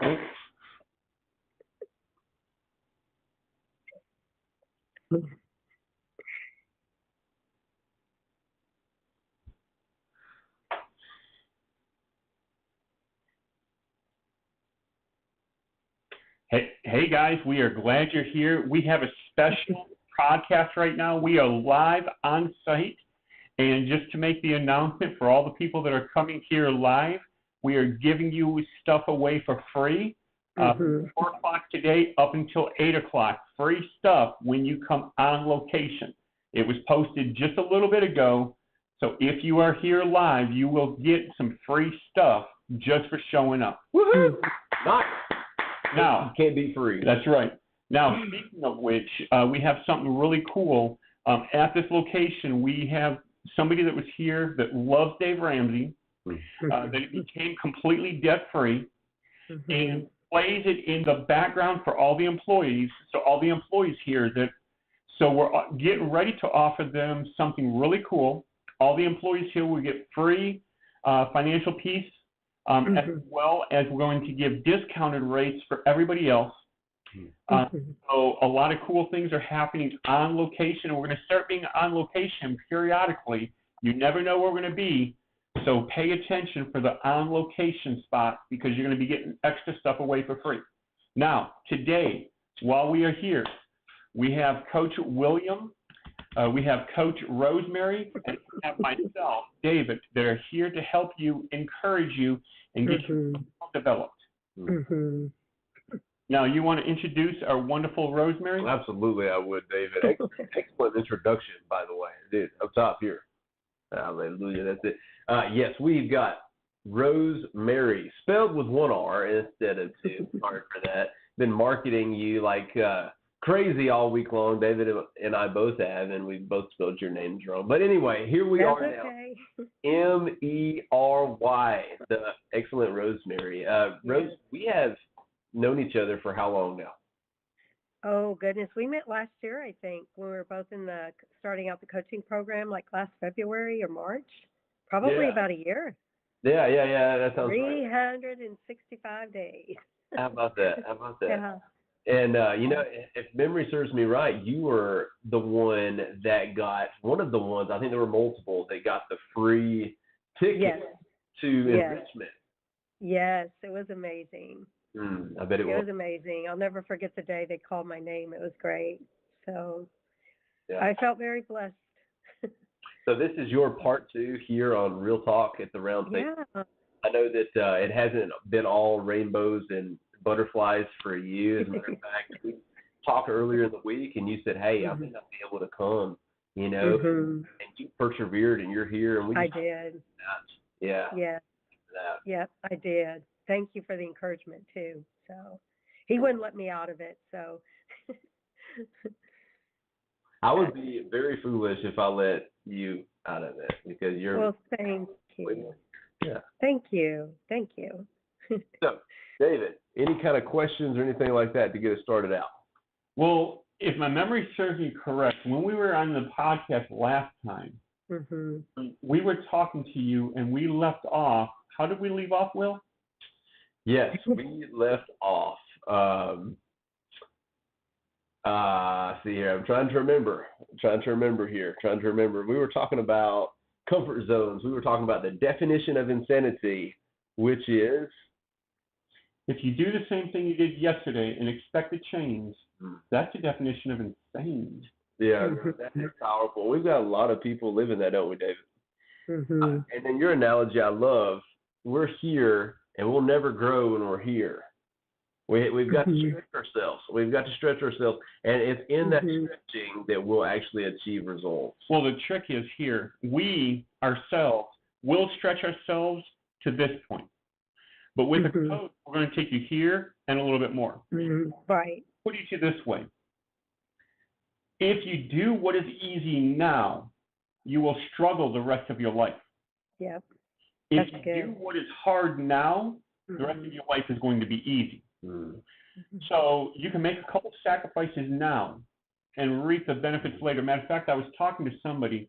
Hey guys, we are glad you're here. We have a special podcast right now. We are live on site. And just to make the announcement for all the people that are coming here live, we are giving you stuff away for free. 4 o'clock today up until 8 o'clock. Free stuff when you come on location. It was posted just a little bit ago. So if you are here live, you will get some free stuff just for showing up. Woohoo! Nice. Now, can't be free. That's right. Now, speaking of which, we have something really cool. At this location, we have somebody that was here that loves Dave Ramsey, that became completely debt-free, and plays it in the background for all the employees. So all the employees here, so we're getting ready to offer them something really cool. All the employees here will get free financial peace, as well as we're going to give discounted rates for everybody else. So a lot of cool things are happening on location, and we're going to start being on location periodically. You never know where we're going to be, so pay attention for the on location spot because you're going to be getting extra stuff away for free. Now, today, while we are here, we have Coach William, we have Coach Rose Mery, and we have myself, David, that are here to help you, encourage you, and get you developed. Now, you want to introduce our wonderful Rose Mery? Absolutely, I would, David. Excellent introduction, by the way. Dude, up top here. Hallelujah, that's it. Yes, we've got Rose Mery, spelled with one R instead of two. Sorry for that. Been marketing you like crazy all week long. David and I both have, and we've both spelled your names wrong. But anyway, here we are now. Mery, the excellent Rose Mery. Rose, we have known each other for how long now? Oh, goodness. We met last year, I think, when we were both starting out the coaching program, like last February or March. Probably about a year. Yeah. That sounds 365 days. How about that? Yeah. And, if memory serves me right, you were the one that got, one of the ones, I think there were multiple, that got the free ticket to enrichment. Yes, it was amazing. I bet it was. It was amazing. I'll never forget the day they called my name. It was great. So I felt very blessed. So this is your part 2 here on Real Talk at the Round Table. Yeah. I know that it hasn't been all rainbows and butterflies for you. As a matter of fact, we talked earlier in the week, and you said, "Hey, I may not be able to come," and you persevered, and you're here. And I did. Yeah. Yeah, I did. Thank you for the encouragement too. So he wouldn't let me out of it. So I would be very foolish if I let you out of it because you're. Well, thank you. Yeah. Thank you. So, David, any kind of questions or anything like that to get us started out? Well, if my memory serves me correct, when we were on the podcast last time, we were talking to you and we left off. How did we leave off, Will? Yes, we left off. See here, I'm trying to remember here. We were talking about comfort zones. We were talking about the definition of insanity, which is? If you do the same thing you did yesterday and expect a change, that's the definition of insane. Yeah, that is powerful. We've got a lot of people living that, don't we, David? And then your analogy I love, we're here and we'll never grow when we're here. We've got to stretch ourselves. And it's in that stretching that we'll actually achieve results. Well, the trick is here. We ourselves will stretch ourselves to this point. But with a coach, we're going to take you here and a little bit more. Right. Put it to you this way. If you do what is easy now, you will struggle the rest of your life. Yep. If you do what is hard now, the rest of your life is going to be easy. So you can make a couple sacrifices now and reap the benefits later. Matter of fact, I was talking to somebody.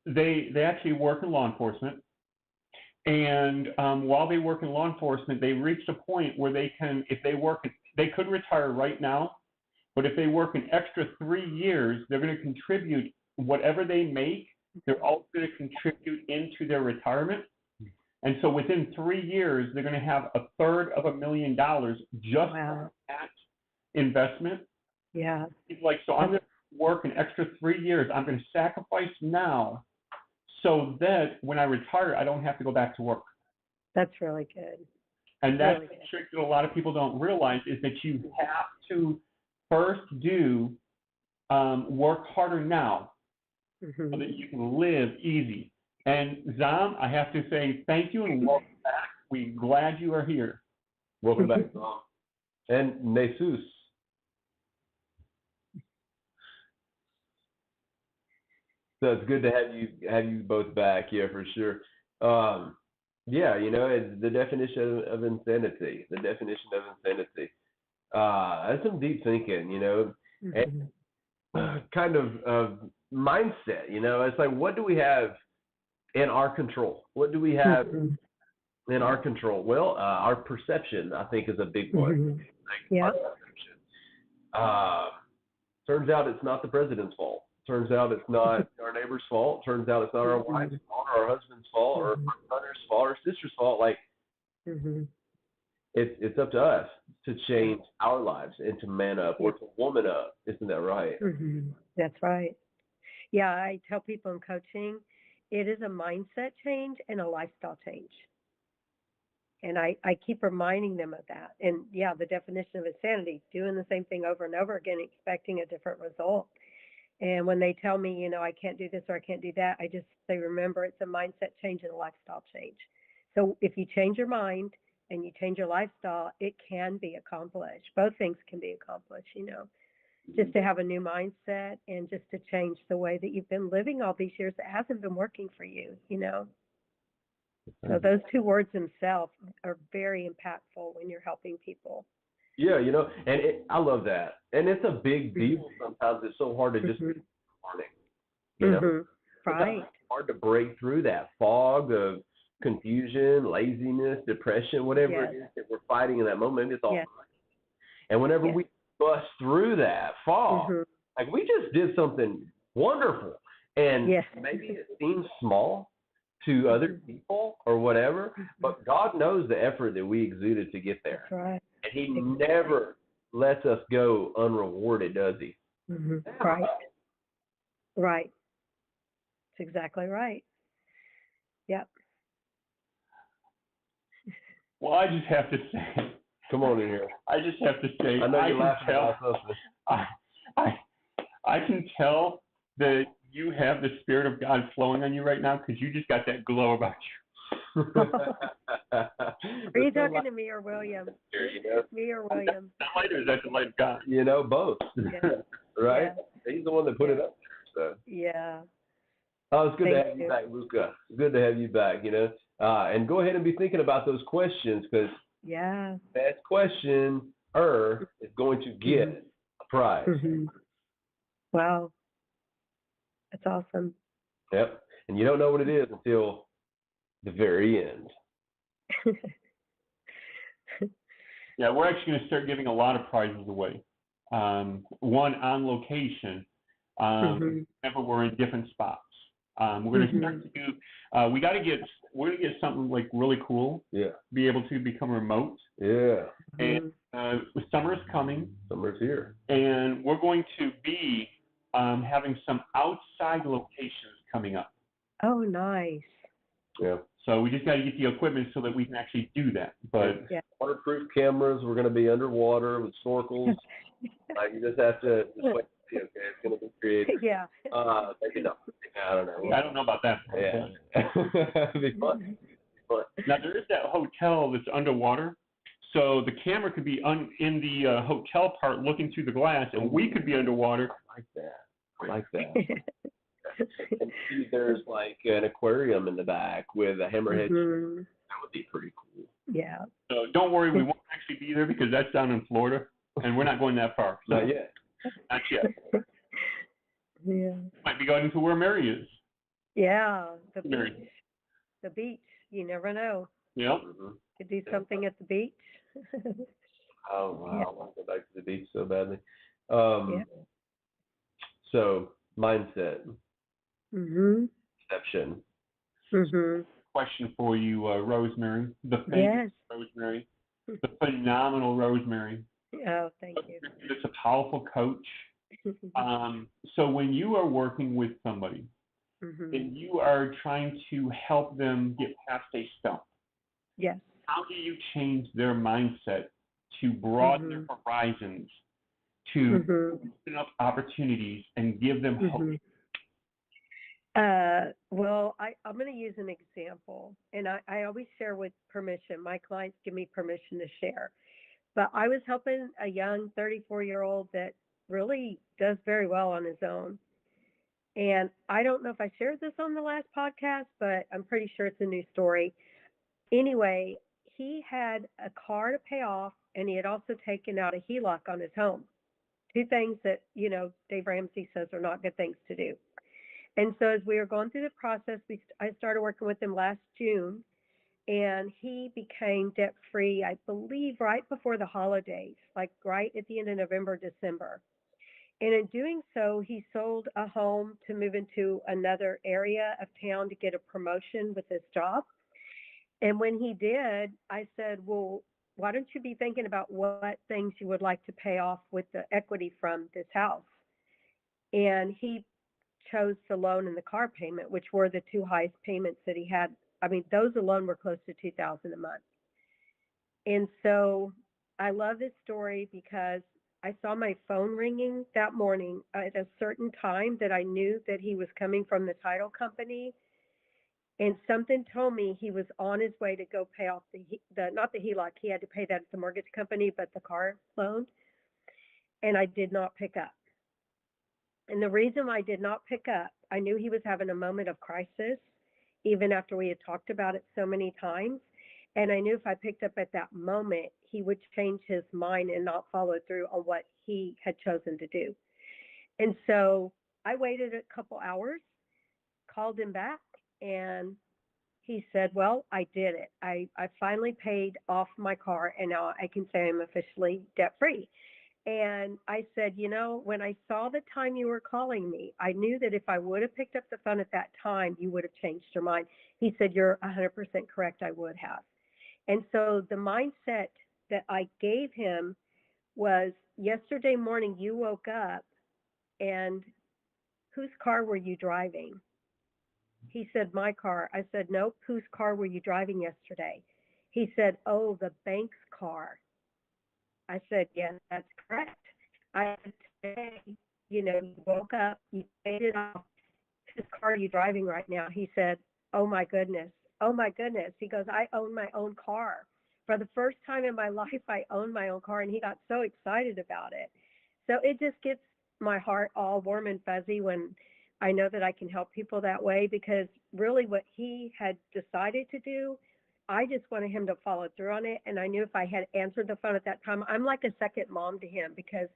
They actually work in law enforcement, And while they work in law enforcement, they reached a point where they can, if they work, they could retire right now, but if they work an extra 3 years, they're going to contribute whatever they make. They're also going to contribute into their retirement. And so within 3 years, they're going to have $250,000 just Wow. at investment. Yeah. He's like, so I'm going to work an extra 3 years. I'm going to sacrifice now so that when I retire, I don't have to go back to work. That's really good. And that's Really the good. trick that a lot of people don't realize is that you have to first do work harder now so that you can live easy. And Zam, I have to say thank you and welcome back. We're glad you are here. Welcome back, Zam. And Jesus. So it's good to have you both back. Yeah, for sure. Yeah, you know, it's the definition of insanity. The definition of insanity. That's some deep thinking, you know, and kind of mindset. You know, it's like, what do we have in our control? What do we have in our control? Well, our perception, I think, is a big one. Yeah. Our perception. Turns out it's not the president's fault. Turns out it's not our neighbor's fault. Turns out it's not our wife's fault or our husband's fault or our brother's fault or sister's fault. Like, it's up to us to change our lives and to man up or to woman up. Isn't that right? That's right. Yeah, I tell people in coaching, it is a mindset change and a lifestyle change. And I keep reminding them of that. And yeah, the definition of insanity, doing the same thing over and over again, expecting a different result. And when they tell me, you know, I can't do this or I can't do that, I just say, remember, it's a mindset change and a lifestyle change. So if you change your mind and you change your lifestyle, it can be accomplished. Both things can be accomplished, you know, just to have a new mindset and just to change the way that you've been living all these years that hasn't been working for you, you know. So those two words themselves are very impactful when you're helping people. Yeah, you know, and I love that. And it's a big deal sometimes. It's so hard to just be learning. You know, Right. It's hard to break through that fog of confusion, laziness, depression, whatever it is that we're fighting in that moment. It's all right. And whenever we bust through that fog, like we just did something wonderful. And maybe it seems small to other people or whatever, but God knows the effort that we exuded to get there. That's right. And he never lets us go unrewarded, does he? Right. Right. That's exactly right. Yep. Well, I just have to say. Come on in here. I just have to say. I know you're laughing about something. I can tell that you have the Spirit of God flowing on you right now because you just got that glow about you. Are you talking to me or William? Me or William? That light is that the light of God. You know, both. Right? Yeah. He's the one that put it up there. So. Yeah. Oh, it's good to have you back, Luca. It's good to have you back, you know. And go ahead and be thinking about those questions because that question is going to get a prize. Wow. That's awesome. Yep. And you don't know what it is until the very end. Yeah, we're actually going to start giving a lot of prizes away. One on location, whenever we're in different spots. We're going to start to do. We're going to get something like really cool. Yeah. Be able to become remote. Yeah. And summer is coming. Summer's here. And we're going to be having some outside locations coming up. Oh, nice. Yeah. So we just got to get the equipment so that we can actually do that. But waterproof cameras. We're going to be underwater with snorkels. You just have to wait to see. Okay, it's going to be creative. Yeah. Maybe not. I don't know. I don't know about that. Yeah. It'd be fun. Now there is that hotel that's underwater. So the camera could be in the hotel part looking through the glass, and we could be underwater. I like that. And see, there's like an aquarium in the back with a hammerhead. That would be pretty cool. Yeah. So don't worry, we won't actually be there because that's down in Florida, and we're not going that far. So not yet. Not yet. Yeah. Might be going to where Mary is. Yeah, the beach. The beach. You never know. Yep. Could do something at the beach. Oh wow, Yeah. I want to go back to the beach so badly. Yeah. So mindset, Mhm. perception. Mhm. Question for you, Rose Mary, the famous Yes. Rose Mary, the phenomenal Rose Mary. Oh, thank you. It's a powerful coach. So when you are working with somebody Mhm. and you are trying to help them get past a stump, Yes. how do you change their mindset to broaden their horizons, to Mhm. open up opportunities and give them hope? Mhm. Well, I'm going to use an example, and I always share with permission. My clients give me permission to share. But I was helping a young 34-year-old that really does very well on his own. And I don't know if I shared this on the last podcast, but I'm pretty sure it's a new story. Anyway, he had a car to pay off, and he had also taken out a HELOC on his home. Two things that, Dave Ramsey says are not good things to do. And so as we were going through the process, I started working with him last June, and he became debt free, I believe, right before the holidays, like right at the end of November, December. And in doing so, he sold a home to move into another area of town to get a promotion with his job. And when he did, I said, well, why don't you be thinking about what things you would like to pay off with the equity from this house? And he chose the loan and the car payment, which were the two highest payments that he had. I mean, those alone were close to $2,000 a month. And so I love this story because I saw my phone ringing that morning at a certain time that I knew that he was coming from the title company. And something told me he was on his way to go pay off the not the HELOC. He had to pay that at the mortgage company, but the car loan. And I did not pick up. And the reason I did not pick up, I knew he was having a moment of crisis, even after we had talked about it so many times. And I knew if I picked up at that moment, he would change his mind and not follow through on what he had chosen to do. And so I waited a couple hours, called him back, and he said, well, I did it. I finally paid off my car, and now I can say I'm officially debt free. And I said, when I saw the time you were calling me, I knew that if I would have picked up the phone at that time, you would have changed your mind. He said, you're 100% correct. I would have. And so the mindset that I gave him was yesterday morning, you woke up and whose car were you driving? He said, my car. I said, nope. Whose car were you driving yesterday? He said, oh, the bank's car. I said, yes, that's correct. I said, today, you woke up, you paid it off. Whose car are you driving right now? He said, oh my goodness. Oh my goodness. He goes, I own my own car. For the first time in my life, I own my own car. And he got so excited about it. So it just gets my heart all warm and fuzzy when I know that I can help people that way, because really what he had decided to do, I just wanted him to follow through on it. And I knew if I had answered the phone at that time, I'm like a second mom to him, because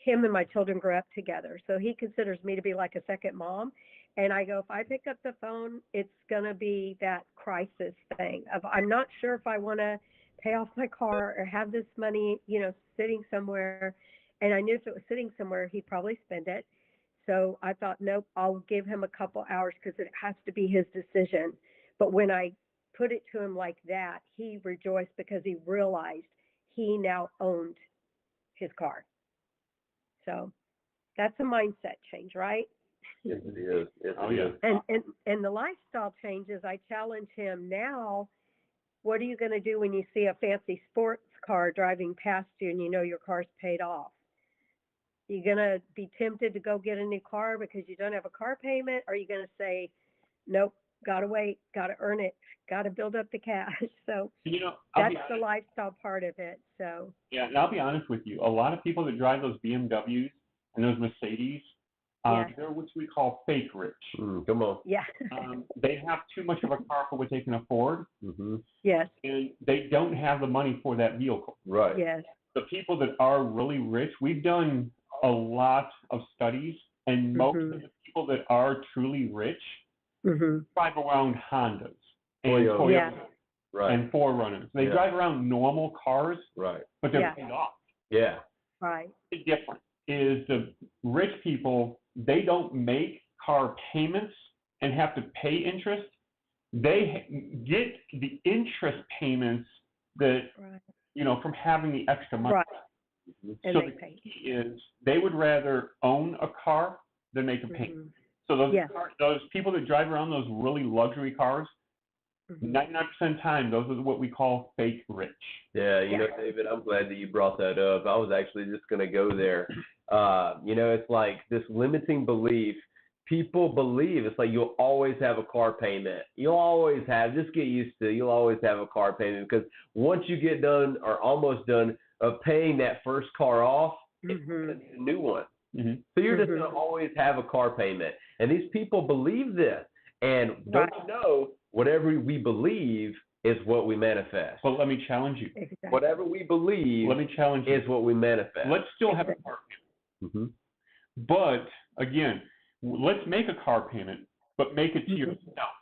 him and my children grew up together. So he considers me to be like a second mom. And I go, if I pick up the phone, it's going to be that crisis thing of, I'm not sure if I want to pay off my car or have this money, sitting somewhere. And I knew if it was sitting somewhere, he'd probably spend it. So I thought, nope, I'll give him a couple hours because it has to be his decision. But when I put it to him like that, he rejoiced because he realized he now owned his car. So that's a mindset change, right? Yes, it is. Yes, Oh, it yeah. is. And the lifestyle changes, I challenge him now. What are you going to do when you see a fancy sports car driving past you and you know your car's paid off? You going to be tempted to go get a new car because you don't have a car payment? Or are you going to say, nope, got to wait, got to earn it, got to build up the cash? So that's the lifestyle part of it. So yeah, and I'll be honest with you. A lot of people that drive those BMWs and those Mercedes, they're what we call fake rich. Come on. Yeah. They have too much of a car for what they can afford. Mm-hmm. Yes. And they don't have the money for that vehicle. Right. Yes. The people that are really rich, we've done a lot of studies, and most of the people that are truly rich drive around Hondas. and Toyota. Toyota Yeah. Right. and Forerunners. They Yeah. drive around normal cars, Right. but they're Yeah. paid off. Yeah. Right. The difference is the rich people, they don't make car payments and have to pay interest. They get the interest payments that, Right. from having the extra money. Right. And So they the pay. key is they would rather own a car than make a payment. Mhm. So those Yeah. those people that drive around those really luxury cars, Mhm. 99% of the time, those are what we call fake rich. Yeah, Yeah. David, I'm glad that you brought that up. I was actually just going to go there. It's like this limiting belief. People believe it's like you'll always have a car payment. You'll always have, just get used to, you'll always have a car payment because once you get done or almost done of paying that first car off, it's Mhm. a new one. Mm-hmm. So you're just Mhm. going to always have a car payment. And these people believe this. And don't Right. you know, whatever we believe is what we manifest. But let me challenge you. Exactly. Whatever we believe Let me challenge you. is what we manifest. Let's still have a car payment. Mm-hmm. But again, let's make a car payment, but make it to Mhm. yourself.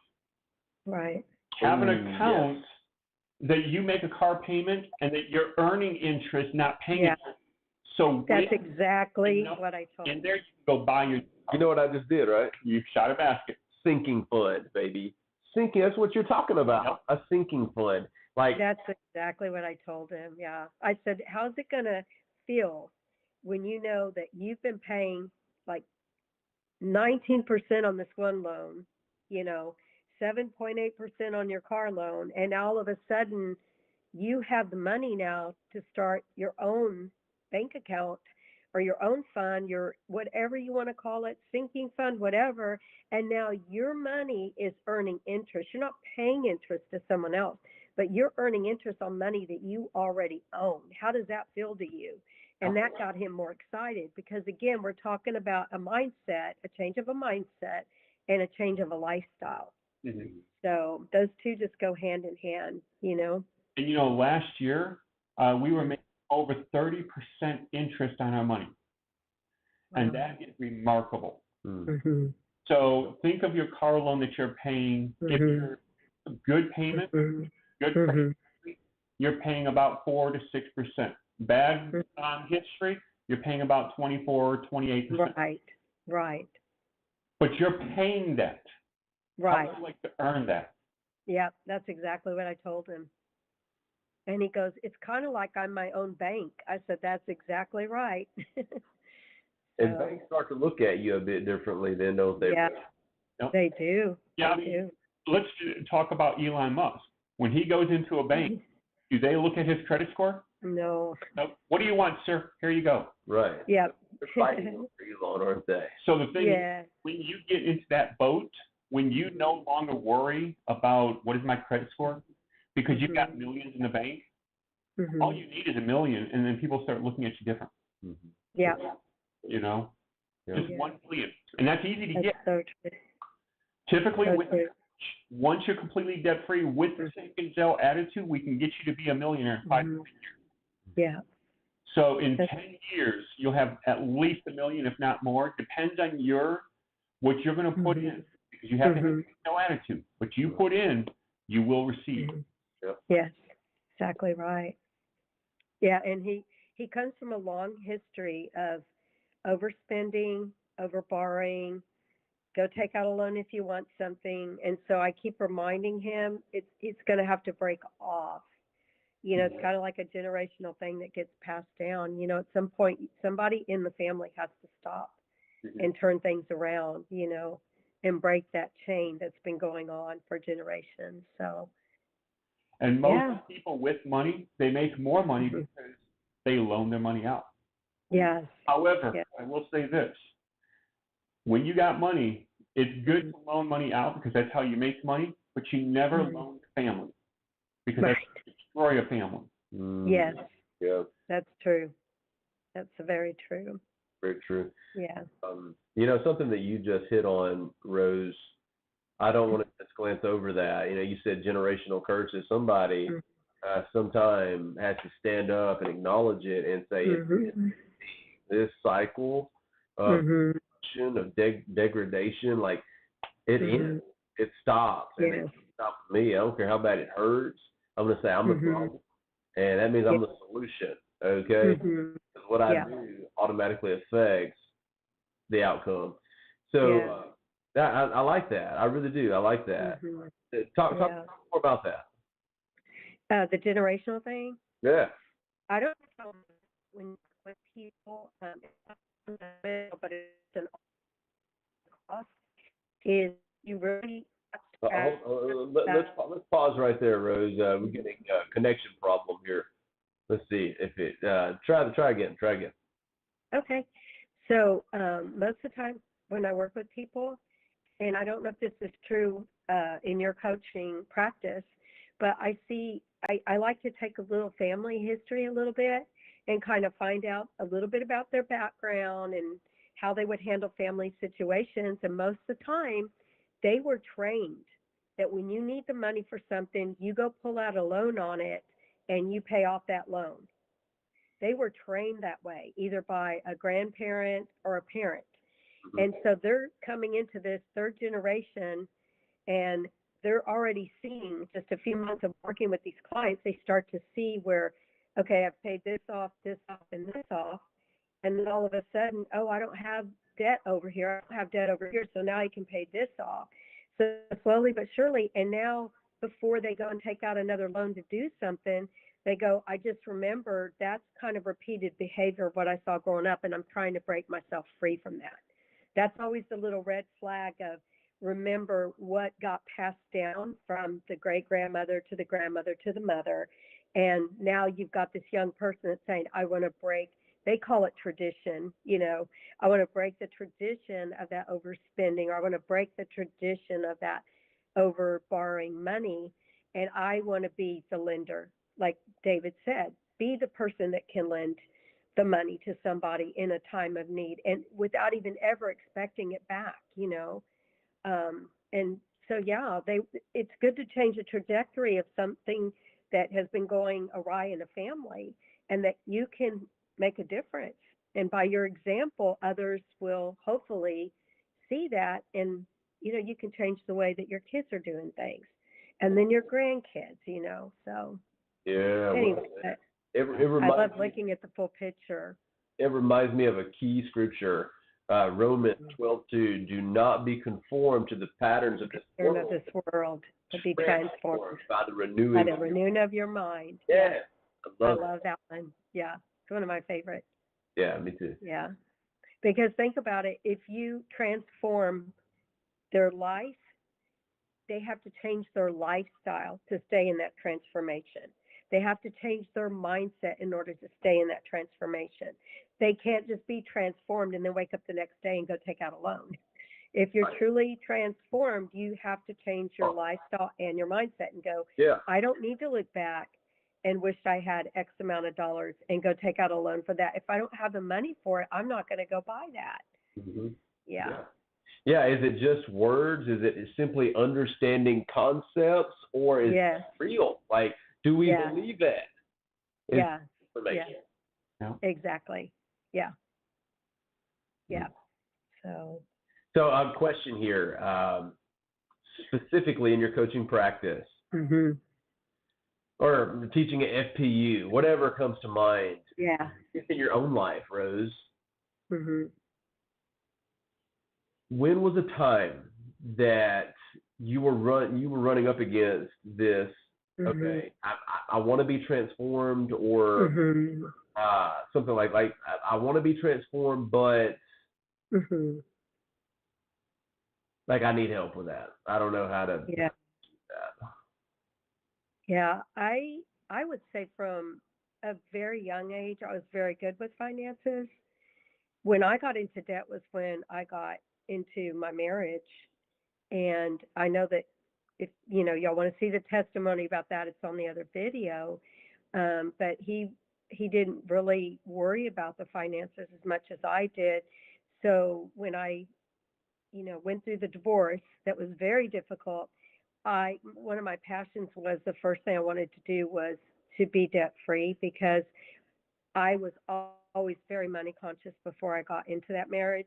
Right. Have an Ooh, account yes. that you make a car payment and that you're earning interest, not paying Yeah. interest. So That's when exactly you know, what I told in him. there, you can go buy your. You know what I just did, right? You shot a basket. Sinking fund, baby. Sinking, that's what you're talking about. Yep. A sinking fund. Like, That's exactly what I told him. Yeah. I said, how's it going to feel when you know that you've been paying like 19% on this one loan, 7.8% on your car loan, and all of a sudden you have the money now to start your own bank account or your own fund, your whatever you want to call it, sinking fund, whatever, and now your money is earning interest. You're not paying interest to someone else, but you're earning interest on money that you already own. How does that feel to you? And that got him more excited because, again, we're talking about a mindset, a change of a mindset, and a change of a lifestyle. Mm-hmm. So those two just go hand in hand, And last year we were making over 30% interest on our money, and that is remarkable. Mm-hmm. So think of your car loan that you're paying. If you're a good payment, good credit, you're paying about 4 to 6%. Bad history, you're paying about 24, 28%. Right. But you're paying that. Right. How would you like to earn that? Yeah, that's exactly what I told him. And he goes, it's kind of like I'm my own bank. I said, that's exactly right. and banks start to look at you a bit differently then, don't they? Yeah, Yep. they do. Yeah, They do. Let's talk about Elon Musk. When he goes into a bank, do they look at his credit score? No. What do you want, sir? Here you go. Right. Yeah. They're fighting for Elon, aren't they? So the thing Yeah. is, when you get into that boat, when you no longer worry about what is my credit score, because you've got millions in the bank, all you need is $1 million, and then people start looking at you different. Yeah. Just one million, and that's easy to That's get. so true. Typically, So true. once you're completely debt free with the Sink Zell attitude, we can get you to be a millionaire in 5 years. Yeah. So in 10 years, you'll have at least $1 million, if not more. Depends on what you're going to put in, because you have to have no attitude. What you put in, you will receive. Yep. Yes, exactly right. Yeah, and he comes from a long history of overspending, over borrowing, go take out a loan if you want something. And so I keep reminding him it's going to have to break off. It's kind of like a generational thing that gets passed down. At some point, somebody in the family has to stop and turn things around, and break that chain that's been going on for generations. So. And most people with money, they make more money because they loan their money out. Yes. However, I will say this. When you got money, it's good to loan money out because that's how you make money, but you never loan to family because that's destroy a family. Yes. Yeah. That's true. That's very true. Very true. Yeah. Something that you just hit on, Rose, I don't want to just glance over that. You said generational curses. Somebody sometime has to stand up and acknowledge it and say this cycle of degradation, like it ends. it stops, and Yes. it stops me. I don't care how bad it hurts. I'm gonna say I'm the Mhm. problem, and that means I'm the solution. Okay, Mhm. 'cause what I Yeah. do automatically affects the outcome. So Yeah. I like that. I really do. I like that. Mhm. Talk Yeah. more about that. The generational thing. Yeah. I don't know when you work with people, it's not fundamental, but it's an cost is you really have Let's pause right there, Rose. We're getting a connection problem here. Let's see if it. Try again. Try again. okay. So most of the time when I work with people, and I don't know if this is true in your coaching practice, but I like to take a little family history a little bit and kind of find out a little bit about their background and how they would handle family situations. And most of the time, they were trained that when you need the money for something, you go pull out a loan on it and you pay off that loan. They were trained that way, either by a grandparent or a parent. And so they're coming into this third generation and they're already seeing just a few months of working with these clients, they start to see where, okay, I've paid this off, and this off. And then all of a sudden, oh, I don't have debt over here. I don't have debt over here. So now I can pay this off. So slowly but surely. And now before they go and take out another loan to do something, they go, I just remember that's kind of repeated behavior of what I saw growing up. And I'm trying to break myself free from that. That's always the little red flag of remember what got passed down from the great grandmother to the grandmother to the mother. And now you've got this young person that's saying, I want to break, they call it tradition, I want to break the tradition of that overspending, or I want to break the tradition of that over borrowing money. And I want to be the lender, like David said, be the person that can lend the money to somebody in a time of need and without even ever expecting it back. And so, yeah, it's good to change the trajectory of something that has been going awry in a family and that you can make a difference. And by your example, others will hopefully see that and, you can change the way that your kids are doing things and then your grandkids. So Yeah. anyway, It I love reminds me. looking at the full picture. It reminds me of a key scripture, Romans 12:2. Do not be conformed to the patterns of this Turn world. of this world to be transformed by the by renewing. the renewing of your mind. Yeah, I I love it. love that one. Yeah, it's one of my favorites. Yeah, me too. Yeah, because think about it. If you transform their life, they have to change their lifestyle to stay in that transformation. They have to change their mindset in order to stay in that transformation. They can't just be transformed and then wake up the next day and go take out a loan. If you're truly transformed, you have to change your lifestyle and your mindset and go, Yeah. I don't need to look back and wish I had X amount of dollars and go take out a loan for that. If I don't have the money for it, I'm not going to go buy that. Mm-hmm. Yeah. Yeah. Is it just words? Is it simply understanding concepts, or is it real? Like, do we believe that? Yeah. Information. Yeah. Exactly. Yeah. Yeah. So a question here, specifically in your coaching practice or teaching at FPU, whatever comes to mind. Yeah. In your own life, Rose. Mhm. When was a time that you were running up against this? Okay, I want to be transformed, or something like I want to be transformed, but like I need help with that. I don't know how to. Yeah. That. Yeah. I would say from a very young age, I was very good with finances. When I got into debt was when I got into my marriage. And I know that if, y'all want to see the testimony about that, it's on the other video. But he didn't really worry about the finances as much as I did. So when I, went through the divorce, that was very difficult. One of my passions was the first thing I wanted to do was to be debt free because I was always very money conscious before I got into that marriage.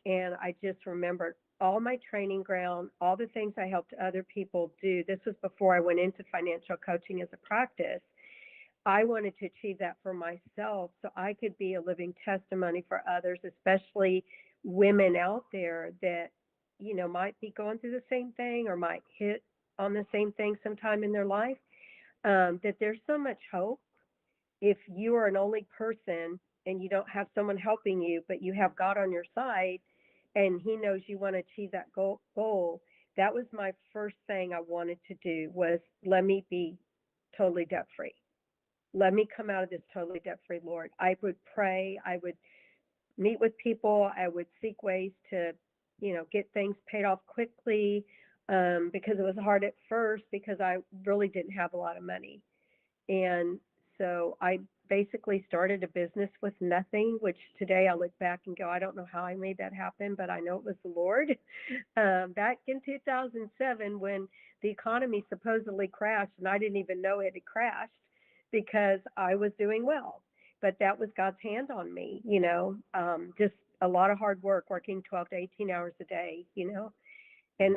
And I just remembered all my training ground, all the things I helped other people do. This was before I went into financial coaching as a practice. I wanted to achieve that for myself so I could be a living testimony for others, especially women out there that, might be going through the same thing or might hit on the same thing sometime in their life, that there's so much hope. If you are an only person and you don't have someone helping you, but you have God on your side and he knows you want to achieve that goal, that was my first thing I wanted to do was let me be totally debt free. Let me come out of this totally debt free, Lord. I would pray. I would meet with people. I would seek ways to, get things paid off quickly because it was hard at first because I really didn't have a lot of money. And so I basically started a business with nothing, which today I look back and go, I don't know how I made that happen, but I know it was the Lord. Back in 2007, when the economy supposedly crashed, and I didn't even know it had crashed because I was doing well. But that was God's hand on me, just a lot of hard work, working 12 to 18 hours a day, And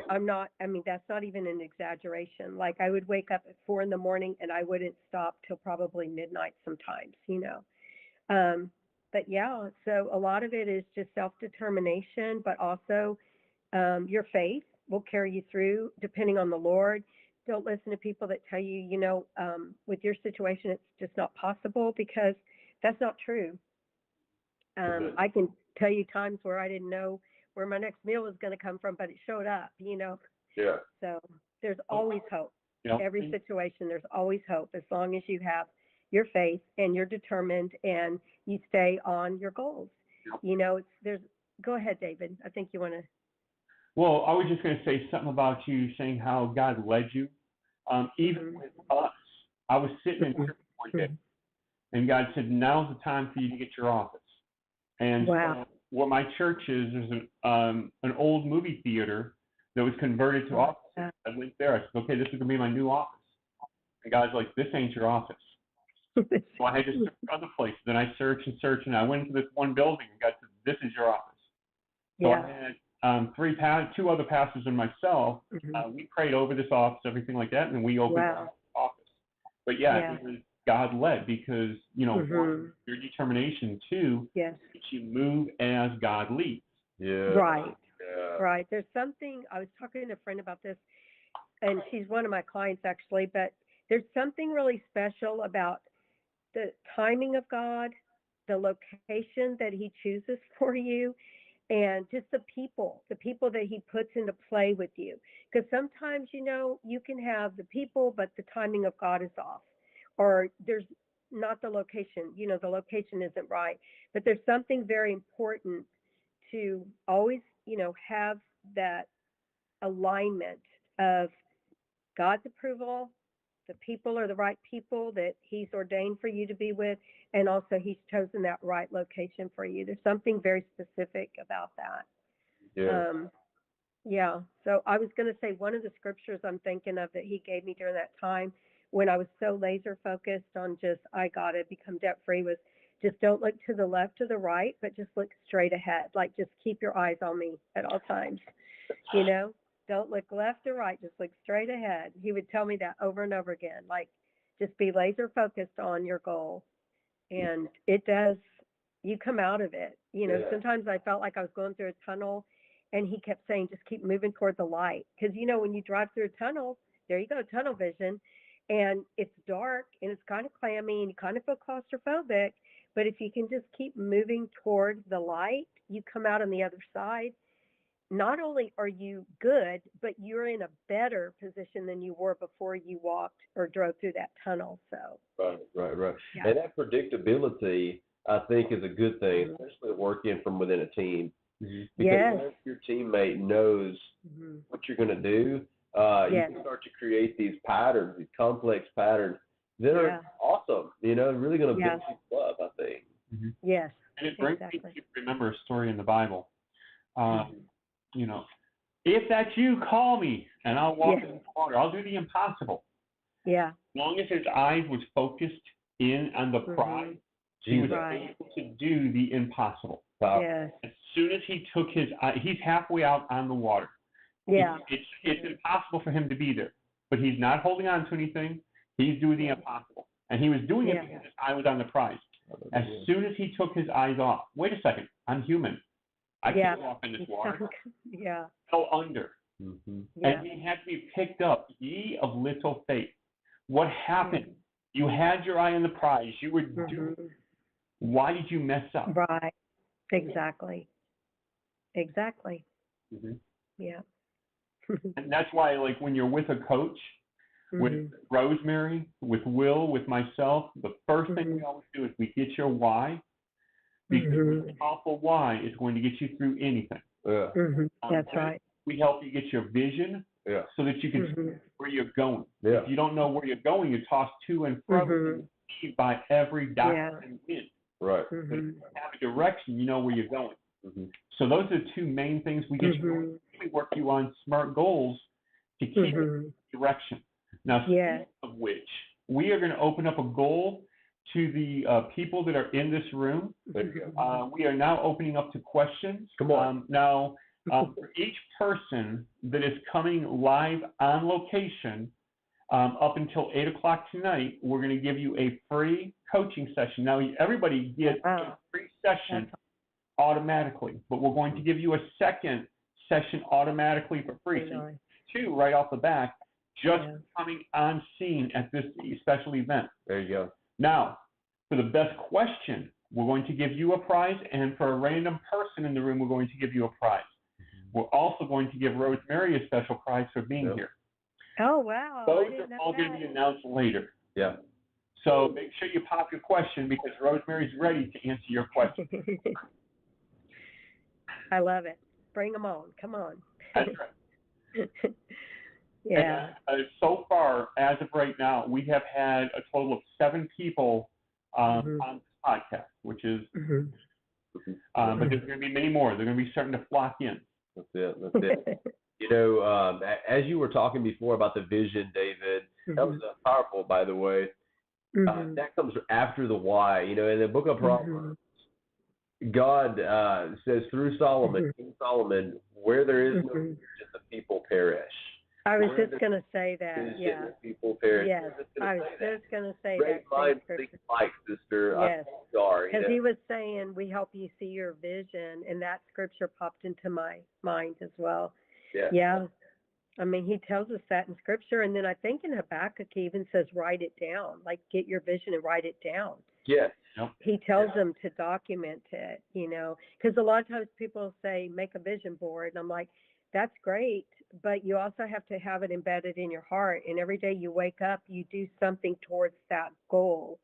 that's not even an exaggeration. Like I would wake up at 4 a.m. and I wouldn't stop till probably midnight sometimes, But yeah, so a lot of it is just self-determination, but also your faith will carry you through depending on the Lord. Don't listen to people that tell you, with your situation, it's just not possible because that's not true. I can tell you times where I didn't know where my next meal was going to come from, but it showed up, Yeah. So there's always hope. Yeah. Every situation, there's always hope as long as you have your faith and you're determined and you stay on your goals. Go ahead, David. I think you want to. Well, I was just going to say something about you saying how God led you. Even with us, I was sitting in church one day, and God said, "Now's the time for you to get your office." And Wow. so what my church is, there's an old movie theater that was converted to offices. I went there. I said, "Okay, this is going to be my new office." And God's like, "This ain't your office." So I had to search other places. Then I searched and searched, and I went into this one building, and God said, "This is your office." So Yeah. I had two other pastors and myself. We prayed over this office, everything like that, and we opened our office. But it was God led because one, your determination. Two, yes, you move as God leads. Yeah. Right. Yeah. Right. There's something I was talking to a friend about this, and she's one of my clients actually. But there's something really special about the timing of God, the location that He chooses for you, and just the people that He puts into play with you. Because sometimes, you can have the people, but the timing of God is off, or there's not the location. The location isn't right. But there's something very important to always, have that alignment of God's approval. The people are the right people that He's ordained for you to be with, and also He's chosen that right location for you. There's something very specific about that. Yeah. So I was going to say one of the scriptures I'm thinking of that He gave me during that time when I was so laser focused on just, I got to become debt free, was just don't look to the left or the right, but just look straight ahead. Like just keep your eyes on me at all times, Don't look left or right, just look straight ahead. He would tell me that over and over again, like just be laser focused on your goal. And it does, you come out of it. Sometimes I felt like I was going through a tunnel and he kept saying, just keep moving toward the light. Because, when you drive through a tunnel, there you go, tunnel vision, and it's dark and it's kind of clammy and you kind of feel claustrophobic. But if you can just keep moving toward the light, you come out on the other side. Not only are you good, but you're in a better position than you were before you walked or drove through that tunnel. So Right. Yeah. And that predictability, I think, is a good thing, especially working from within a team. Because once your teammate knows what you're going to do, you can start to create these patterns, these complex patterns that are awesome. Really going to build people up, I think. Yes. And it brings me to remember a story in the Bible. If that's you, call me, and I'll walk in the water. I'll do the impossible. Yeah. As long as his eyes was focused in on the prize, He was Right. able to do the impossible. Yes. As soon as he took his eye, he's halfway out on the water. Yeah. It's impossible for him to be there, but he's not holding on to anything. He's doing the impossible, and he was doing it because his eye was on the prize. As soon as he took his eyes off, wait a second, I'm human. I can't walk in this water. Yeah. Fell under, and he had to be picked up. Ye of little faith. What happened? You had your eye on the prize. You were doing. Why did you mess up? Right. Exactly. Exactly. Yeah. And that's why, like, when you're with a coach, with Rose Mery, with Will, with myself, the first thing we always do is we get your why, because the powerful why is going to get you through anything. That's right. We help you get your vision so that you can see where you're going. If you don't know where you're going, you're tossed to and fro by every doctor and wind. Right. But if you have a direction, you know where you're going. So those are the two main things we get you. We work you on SMART goals to keep direction. Now, speaking of which, we are going to open up a goal to the people that are in this room. We are now opening up to questions. Come on. Now, for each person that is coming live on location up until 8 o'clock tonight, we're going to give you a free coaching session. Now, everybody gets a free session automatically, but we're going to give you a second session automatically for free. So two right off the bat, just coming on scene at this special event. There you go. Now, for the best question, we're going to give you a prize, and for a random person in the room, we're going to give you a prize. We're also going to give Rose Mery a special prize for being here. Oh, wow. Those are all going to be announced later. Yeah. So make sure you pop your question, because Rose Mery's ready to answer your question. I love it. Bring them on. Come on. That's right. And, so far, as of right now, we have had a total of 7 people on this podcast, which is, but there's going to be many more. They're going to be starting to flock in. That's it. You know, as you were talking before about the vision, David, that was powerful, by the way. That comes after the why. You know, in the book of Proverbs, God says through Solomon, King Solomon, where there is no vision, the people perish. I was just going to say that. The people perish. Yes, I was just going to say Great that. minds think alike, sister. Yes. Sorry. Because he was saying, we help you see your vision, and that scripture popped into my mind as well. Yeah. I mean, he tells us that in scripture, and then I think in Habakkuk he even says, write it down, like get your vision and write it down. Yes. He tells them to document it, you know, because a lot of times people say, make a vision board, and I'm like, that's great, but you also have to have it embedded in your heart, and every day you wake up, you do something towards that goal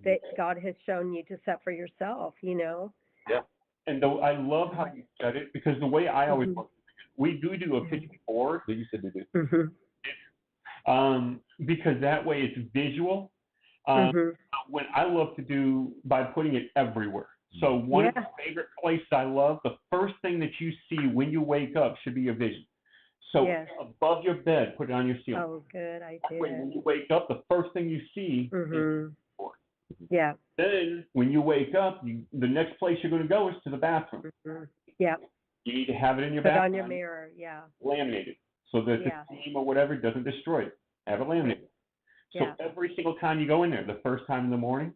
that God has shown you to set for yourself, you know. Yeah. And though I love how you said it, because the way I always look, we do a pitch board. You said you do. Because that way it's visual. When I love to do by putting it everywhere. So one of the favorite places I love, the first thing that you see when you wake up should be your vision. So above your bed, put it on your ceiling. Oh, good idea. When you wake up, the first thing you see is the board. Yeah. Then when you wake up, the next place you're going to go is to the bathroom. Yeah. You need to have it in your Put bathroom. on your mirror, Laminated, so that the steam or whatever doesn't destroy it. Have it laminated. So every single time you go in there, the first time in the morning,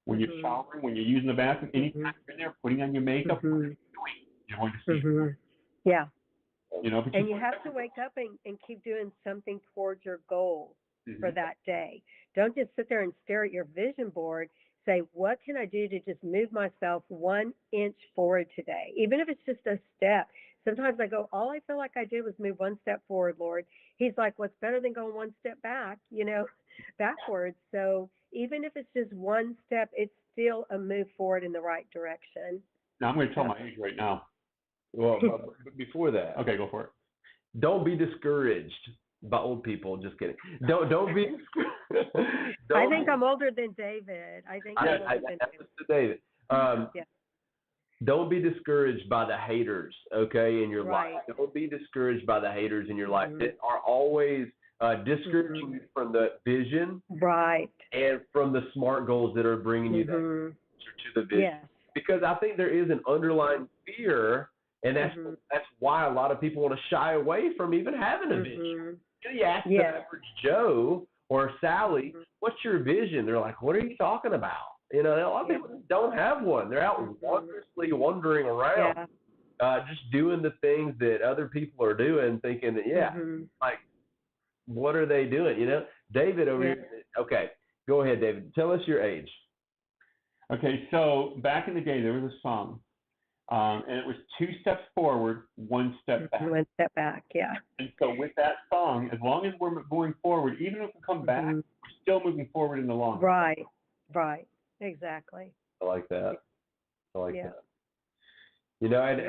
when you're showering, when you're using the bathroom, anytime you're in there, putting on your makeup, what are you doing? You're going to see it. Yeah. You know, and you have to wake up and keep doing something towards your goal for that day. Don't just sit there and stare at your vision board. Say, what can I do to just move myself 1 inch forward today? Even if it's just a step. Sometimes I go, all I feel like I did was move 1 step forward, Lord. He's like, what's better than going 1 step back, you know, backwards. So even if it's just 1 step, it's still a move forward in the right direction. Now, I'm going to tell my age right now. Well, before that. Okay, go for it. Don't be discouraged by old people. Just kidding. Don't be. I think I'm older than David. I think I'm older than David. Don't be discouraged by the haters, okay, in your life. Don't be discouraged by the haters in your life that are always discouraging you from the vision and from the SMART goals that are bringing you that. to the vision. Yes. Because I think there is an underlying fear, and Mm-hmm. that's why a lot of people want to shy away from even having a vision. You ask the Yes. average Joe or Sally, Mm-hmm. what's your vision? They're like, what are you talking about? You know, a lot of people don't have one. They're out wondrously wandering around, just doing the things that other people are doing, thinking that, like, what are they doing? You know, David over here. Okay, go ahead, David. Tell us your age. Okay, so back in the day, there was a song, and it was 2 steps forward, 1 step back. 1 step back, yeah. And so with that song, as long as we're going forward, even if we come back, we're still moving forward in the long run. Right, exactly. I like that. I like Yeah. that. You know, and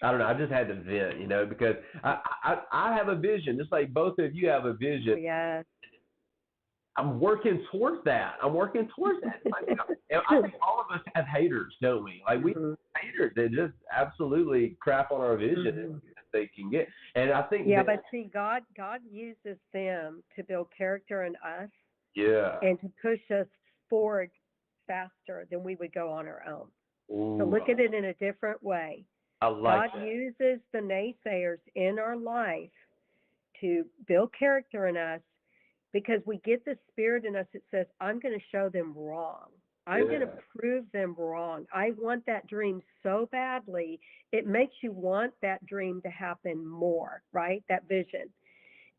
I don't know. I just had to vent, you know, because I have a vision, just like both of you have a vision. Yes. I'm working towards that. Like, I think all of us have haters, don't we? Like, we have haters that just absolutely crap on our vision that they can get. And I think but see, God uses them to build character in us. Yeah. And to push us forward faster than we would go on our own. Ooh, So look at it in a different way. I like God that. uses the naysayers in our life to build character in us, because we get the spirit in us that says, I'm going to show them wrong. I'm going to prove them wrong. I want that dream so badly. It makes you want that dream to happen more, right? That vision.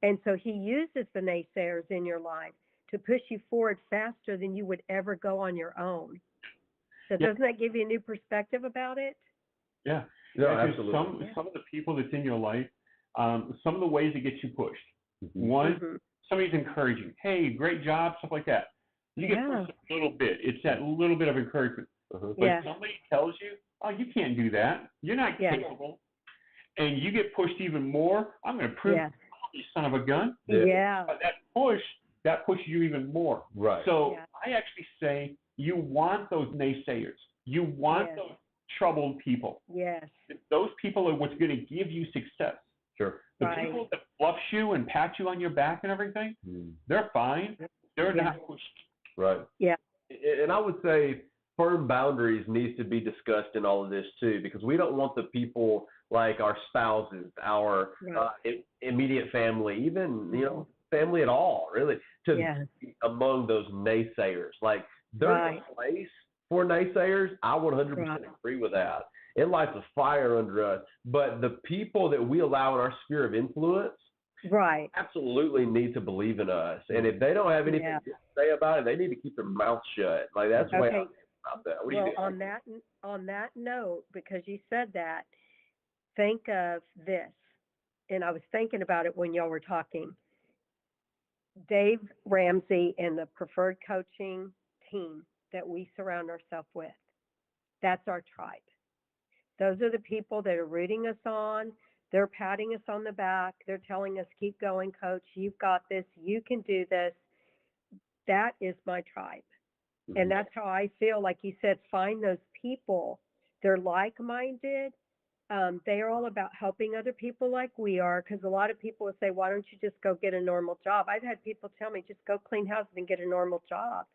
And so he uses the naysayers in your life to push you forward faster than you would ever go on your own. So doesn't that give you a new perspective about it? Yeah. No, absolutely. Some of the people that's in your life, some of the ways it gets you pushed. One, somebody's encouraging. Hey, great job, stuff like that. You get pushed a little bit. It's that little bit of encouragement. But somebody tells you, oh, you can't do that. You're not capable. And you get pushed even more. I'm going to prove you son of a gun. That pushes you even more. Right. So I actually say you want those naysayers. You want those troubled people. Yes. Those people are what's going to give you success. Sure. The people that fluff you and pat you on your back and everything, they're fine. They're not pushed. Right. Yeah. And I would say firm boundaries needs to be discussed in all of this too, because we don't want the people like our spouses, our immediate family, even you know family at all, really, to be among those naysayers. Like there's a place for naysayers. I 100% agree with that. It lights a fire under us. But the people that we allow in our sphere of influence absolutely need to believe in us. And if they don't have anything to say about it, they need to keep their mouth shut. Like that's the way I think about that. What do you think? On that note, because you said that, think of this. And I was thinking about it when y'all were talking. Dave Ramsey and the preferred coaching team that we surround ourselves with, that's our tribe. Those are the people that are rooting us on. They're patting us on the back. They're telling us, keep going, coach. You've got this. You can do this. That is my tribe. And that's how I feel. Like you said, find those people. They're like-minded. They are all about helping other people like we are, because a lot of people will say, why don't you just go get a normal job? I've had people tell me, just go clean houses and get a normal job.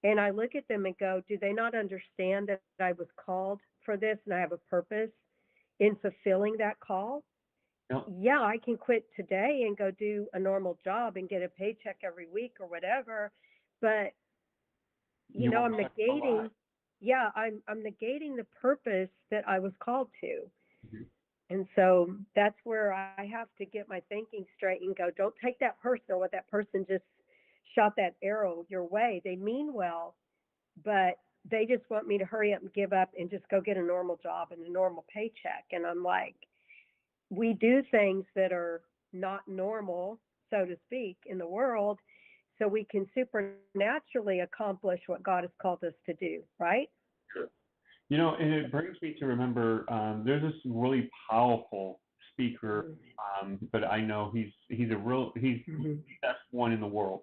And I look at them and go, do they not understand that I was called for this and I have a purpose in fulfilling that call? Yeah, I can quit today and go do a normal job and get a paycheck every week or whatever. But, you know, I'm negating the purpose that I was called to. And so that's where I have to get my thinking straight and go, don't take that personal, what that person just shot that arrow your way. They mean well, but they just want me to hurry up and give up and just go get a normal job and a normal paycheck. And I'm like, we do things that are not normal, so to speak, in the world, so we can supernaturally accomplish what God has called us to do, right? Sure. You know, and it brings me to remember there's this really powerful speaker, but I know he's the best one in the world.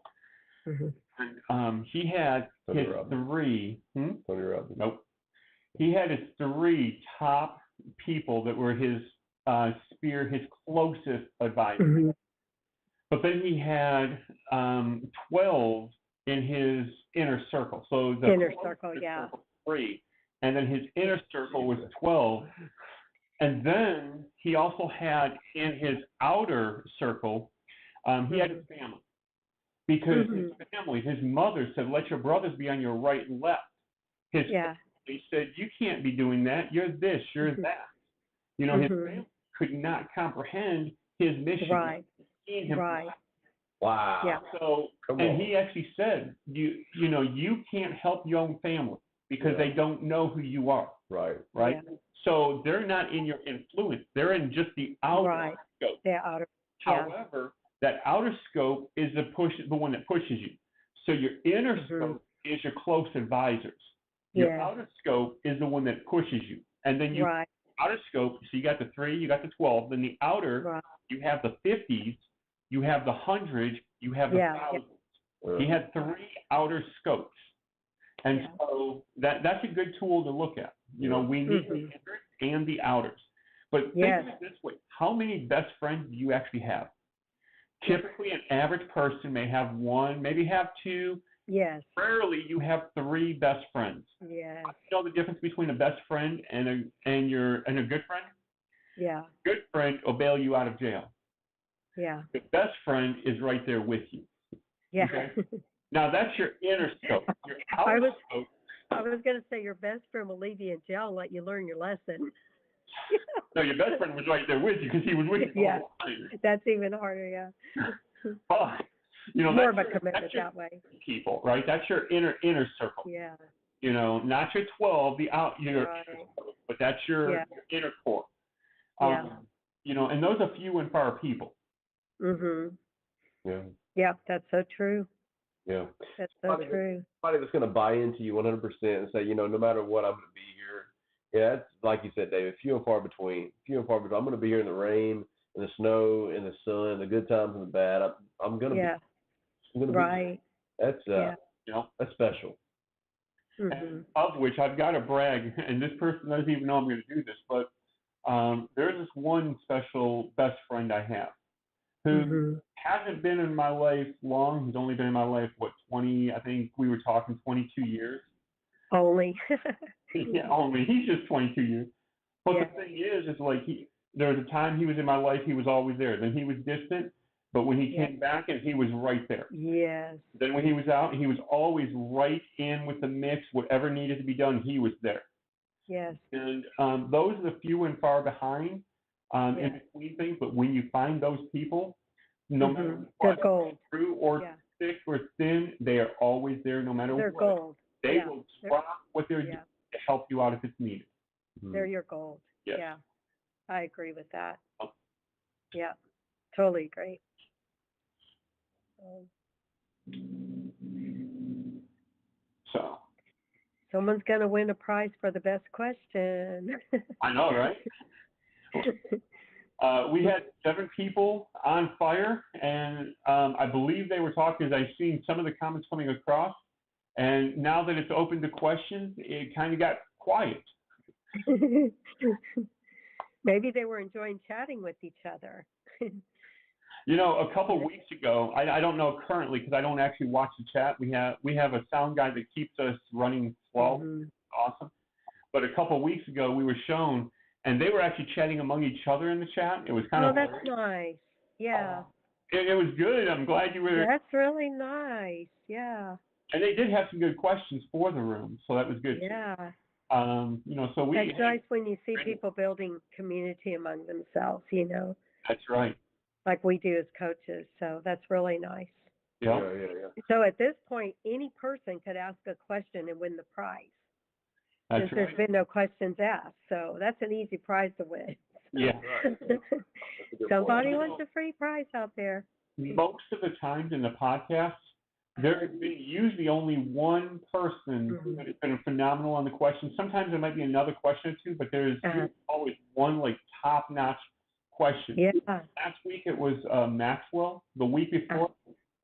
And he had his three. Tony Robbins. Nope. He had his 3 top people that were his his closest advisors. But then he had 12 in his inner circle. So the Inner circle, yeah. circle was 3, and then his inner circle was 12. And then he also had in his outer circle, he had his family. Because his family, his mother said, let your brothers be on your right and left. His family said, you can't be doing that. You're this, you're that. You know, his family could not comprehend his mission. Right. Him Wow. Yeah. So, and he actually said, you know, you can't help your own family because they don't know who you are. Right. Right. Yeah. So they're not in your influence. They're in just the outer scope. The outer. However, that outer scope is the one that pushes you. So your inner scope is your close advisors. Your outer scope is the one that pushes you. And then you outer scope, so you got the 3, you got the 12. Then the outer, you have the 50s, you have the 100s, you have the 1000s. He had 3 outer scopes. And so that's a good tool to look at. You know, we need the inners and the outers. But think of it this way. How many best friends do you actually have? Typically, an average person may have 1, maybe have 2. Yes. Rarely you have 3 best friends. Yes. You know the difference between a best friend and a good friend? Yeah. Good friend will bail you out of jail. Yeah. The best friend is right there with you. Yeah. Okay? Now that's your inner scope. Your outer scope. I was going to say your best friend will leave you in jail and let you learn your lesson. No, your best friend was right there with you because he was with you all the time. That's even harder, But, you know, more of a commitment that way. People, right? That's your inner circle. Yeah. You know, not your 12, but that's your inner core. You know, and those are few and far people. Yeah. Yeah, that's so true. Yeah. That's so true. Somebody that's going to buy into you 100% and say, you know, no matter what, I'm going to be here. Yeah, it's like you said, David, few and far between. Few and far between. I'm going to be here in the rain, in the snow, in the sun, the good times and the bad. I'm going to be. I'm going to be. That's you know, that's special. And of which I've got to brag, and this person doesn't even know I'm going to do this, but there's this one special best friend I have who hasn't been in my life long. He's only been in my life, 20, I think we were talking 22 years. Only. Only. He's just 22 years. But the thing is like there was a time he was in my life, he was always there. Then he was distant, but when he came back, and he was right there. Yes. Then when he was out, he was always right in with the mix. Whatever needed to be done, he was there. Yes. And those are the few and far behind in between things. But when you find those people, no matter what, they're gold. Through or thick or thin, they are always there no matter they're what. Gold. They will drop what they're doing to help you out if it's needed. They're your gold. Yes. Yeah. I agree with that. Yeah. Totally agree. So. Someone's going to win a prize for the best question. I know, right? We had 7 people on fire, and I believe they were talking, as I've seen some of the comments coming across, and now that it's open to questions, it kind of got quiet. Maybe they were enjoying chatting with each other. You know, a couple of weeks ago, I don't know currently because I don't actually watch the chat. We have a sound guy that keeps us running slow. Awesome. But a couple of weeks ago, we were shown, and they were actually chatting among each other in the chat. It was kind of that's nice. Yeah. It was good. I'm glad you were. That's really nice. Yeah. And they did have some good questions for the room, so that was good. Yeah. You know, so It's nice when you see people building community among themselves, you know. That's right. Like we do as coaches, so that's really nice. Yeah. So at this point, any person could ask a question and win the prize. That's since right. There's been no questions asked, so that's an easy prize to win. Yeah. Somebody wants a free prize out there. Most of the times in the podcasts, there's been usually only one person that has been phenomenal on the question. Sometimes there might be another question or two, but there's always one like top-notch question. Yeah. Last week it was Maxwell. The week before,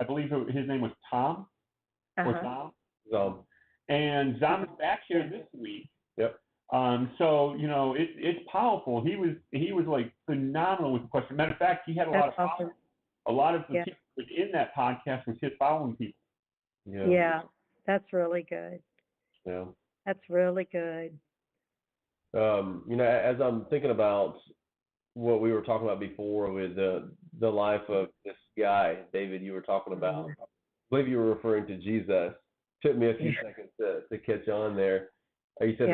I believe his name was Tom or Zom. And Zom is back here this week. Yep. So you know it's powerful. He was like phenomenal with the question. Matter of fact, he had a lot of followers. A lot of the people in that podcast was his following people. Yeah, that's really good. Yeah. That's really good. As I'm thinking about what we were talking about before with the life of this guy, David, you were talking about. I believe you were referring to Jesus. Took me a few seconds to catch on there. You said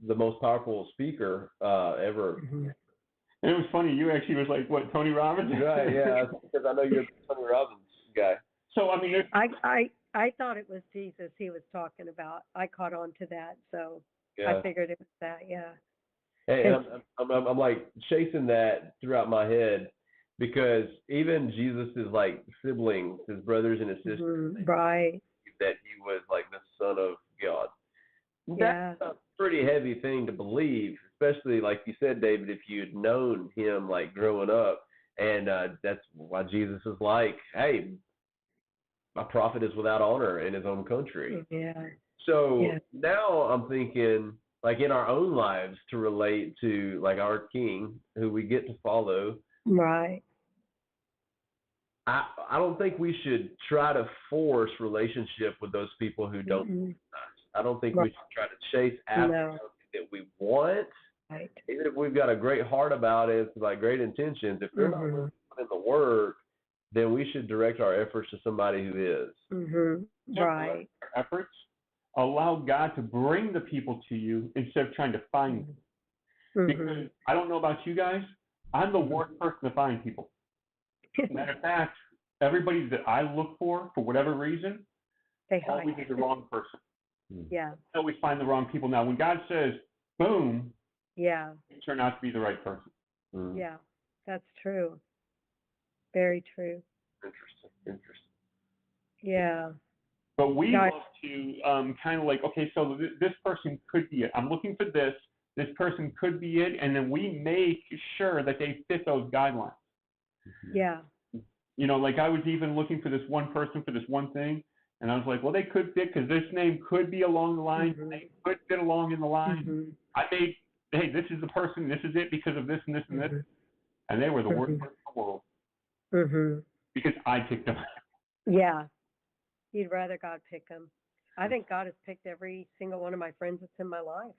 the most powerful speaker ever. Mm-hmm. And it was funny. You actually was like, what, Tony Robbins? Right, yeah, because I know you're the Tony Robbins guy. So, I mean, I thought it was Jesus he was talking about. I caught on to that, so Yeah. I figured it was that, yeah. Hey, and I'm like chasing that throughout my head because even Jesus' like siblings, his brothers and his sisters, Right. that he was like the Son of God. Yeah. That's a pretty heavy thing to believe, especially like you said, David, if you'd known him like growing up. And that's why Jesus is like, hey, a prophet is without honor in his own country. Yeah. So now I'm thinking, like in our own lives, to relate to like our King, who we get to follow. Right. I don't think we should try to force relationship with those people who don't. I don't think we should try to chase after something that we want. Right. Even if we've got a great heart about it, like great intentions, if they're not willing to put in the work, then we should direct our efforts to somebody who is. Right. Our efforts allow God to bring the people to you instead of trying to find them. Because I don't know about you guys, I'm the worst person to find people. Matter of fact, everybody that I look for whatever reason, they always is the wrong person. Yeah. I always find the wrong people. Now, when God says, boom, yeah, you turn out to be the right person. Yeah, that's true. Very true. Interesting. Yeah. But we love to kind of like, okay, so this person could be it. I'm looking for this. This person could be it. And then we make sure that they fit those guidelines. Yeah. You know, like I was even looking for this one person for this one thing. And I was like, well, they could fit because this name could be along the line. They could fit along in the line. I made, hey, this is the person. This is it because of this and this and this. And they were the worst person in the world. Because I picked them. Yeah. You'd rather God pick them. I think God has picked every single one of my friends that's in my life.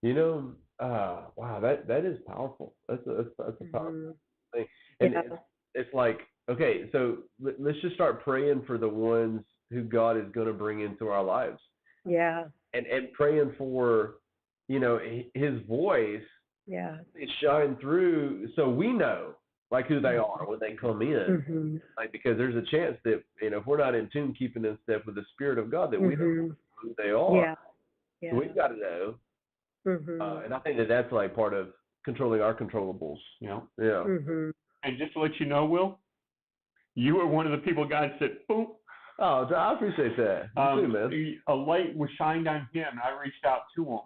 You know, wow, that is powerful. That's a powerful thing. And it's like, okay, so let's just start praying for the ones who God is going to bring into our lives. Yeah. And praying for, his voice is shine through so we know like who they are when they come in. Like, because there's a chance that, if we're not in tune, keeping in step with the Spirit of God, that we don't know who they are. So we've got to know. And I think that's like part of controlling our controllables. Yeah. And just to let you know, Will, you were one of the people God said, boom. Oh, I appreciate that. You too, man. A light was shined on him, and I reached out to him.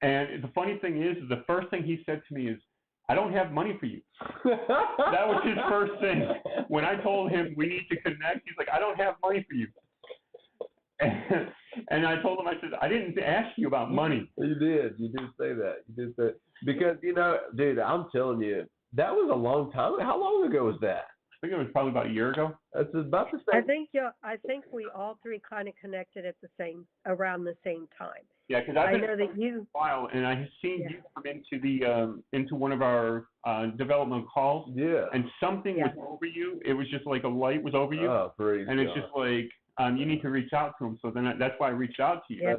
And the funny thing is, the first thing he said to me is, I don't have money for you. That was his first thing. When I told him we need to connect, he's like, I don't have money for you. And I told him, I said, I didn't ask you about money. You did say that. Because, dude, I'm telling you, that was a long time. How long ago was that? I think it was probably about a year ago. That's about the same. I think we all three kind of connected around the same time. Yeah, because I know that you a while, and I have seen you come into one of our development calls. Yeah. And something was over you. It was just like a light was over you. Oh, praise And it's God. just like you need to reach out to him. So then that's why I reached out to you. Yeah.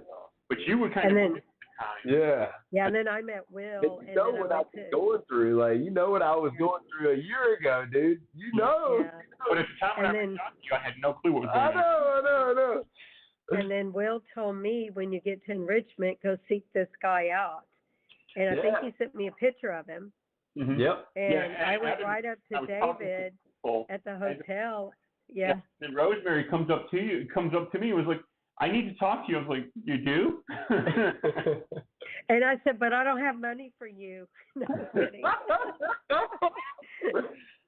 But you were kind of at the time. Yeah. Yeah, and then I met Will. And you know what I was going through. Like, you know what I was going through a year ago, dude. You know. Yeah. But at the time when I reached out to you, I had no clue what was going on. I know. And then Will told me, when you get to enrichment, go seek this guy out. And I think he sent me a picture of him. Yep. And I went right up to David at the hotel. Yeah. And Rose Mery comes up to me, was like, I need to talk to you. I was like, you do? And I said, but I don't have money for you. No, I'm kidding.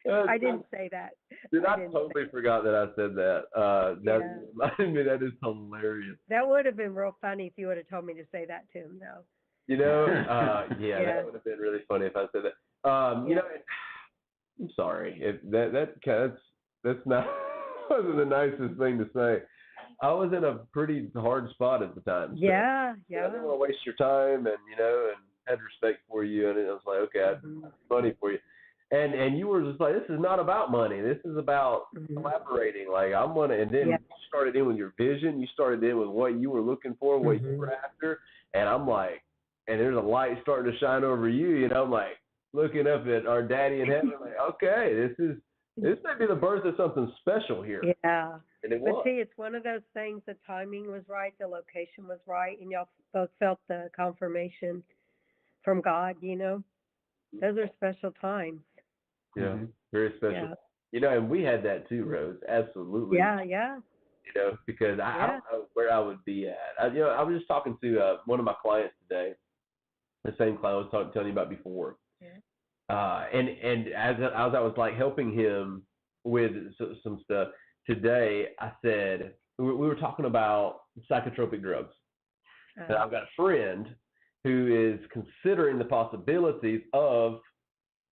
I didn't say that. Dude, I totally forgot that I said that. I mean, that is hilarious. That would have been real funny if you would have told me to say that to him, though. That would have been really funny if I said that. I'm sorry. That's not. wasn't the nicest thing to say. I was in a pretty hard spot at the time. So, Yeah. I didn't want to waste your time, and and had respect for you, and I was like, okay, I have money for you. And you were just like, this is not about money. This is about collaborating. Like, I'm going to, and then you started in with your vision. You started in with what you were looking for, what you were after. And I'm like, and there's a light starting to shine over you. I'm like looking up at our daddy in heaven, like, okay, this may be the birth of something special here. Yeah. And it But was. see, it's one of those things, the timing was right, the location was right, and y'all both felt the confirmation from God, Those are special times. Yeah, very special. And we had that too, Rose. Absolutely. Yeah. Because I don't know where I would be at. I was just talking to one of my clients today, the same client I was telling you about before. Yeah. And as I was like helping him with some stuff today, I said we were talking about psychotropic drugs. And I've got a friend who is considering the possibilities of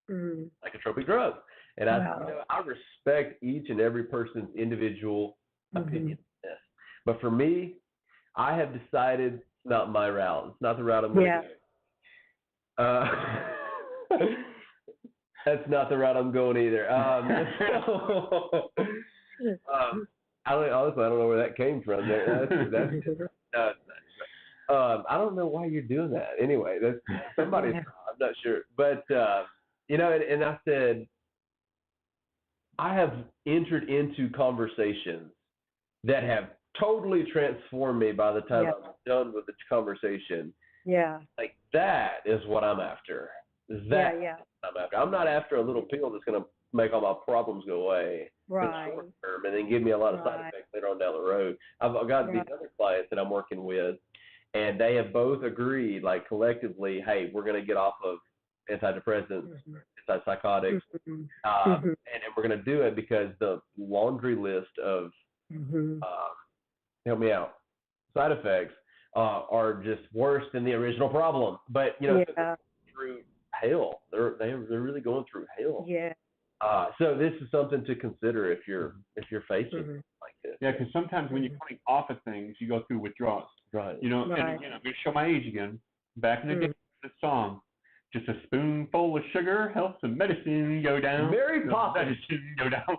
psychotropic drugs. And I respect each and every person's individual opinion. But for me, I have decided it's not my route. It's not the route I'm going to go. That's not the route I'm going either. Honestly, I don't know where that came from. I don't know why you're doing that. Anyway, that's somebody's. I'm not sure, but and I said, I have entered into conversations that have totally transformed me by the time I'm done with the conversation. Yeah. Like, that is what I'm after. I'm not after a little pill that's going to make all my problems go away in the short term and then give me a lot of side effects later on down the road. I've got these other clients that I'm working with, and they have both agreed, like, collectively, hey, we're going to get off of antidepressants, antipsychotics, and we're going to do it because the laundry list of help me out, side effects are just worse than the original problem. But they're through hell. They're really going through hell. Yeah. So this is something to consider if you're facing like this. Yeah, because sometimes when you're coming off of things, you go through withdrawals. Right. And again, I'm going to show my age again. Back in the day, the song, just a spoonful of sugar helps the medicine go down. Mary Poppins. Medicine go down.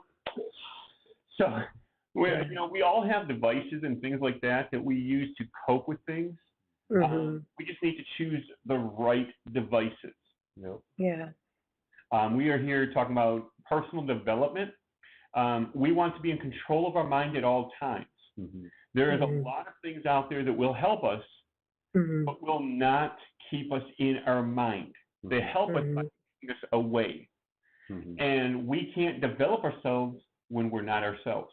So we all have devices and things like that we use to cope with things. We just need to choose the right devices. Yeah. We are here talking about personal development. We want to be in control of our mind at all times. There is a lot of things out there that will help us, but will not keep us in our mind. They help us by taking us away. And we can't develop ourselves when we're not ourselves.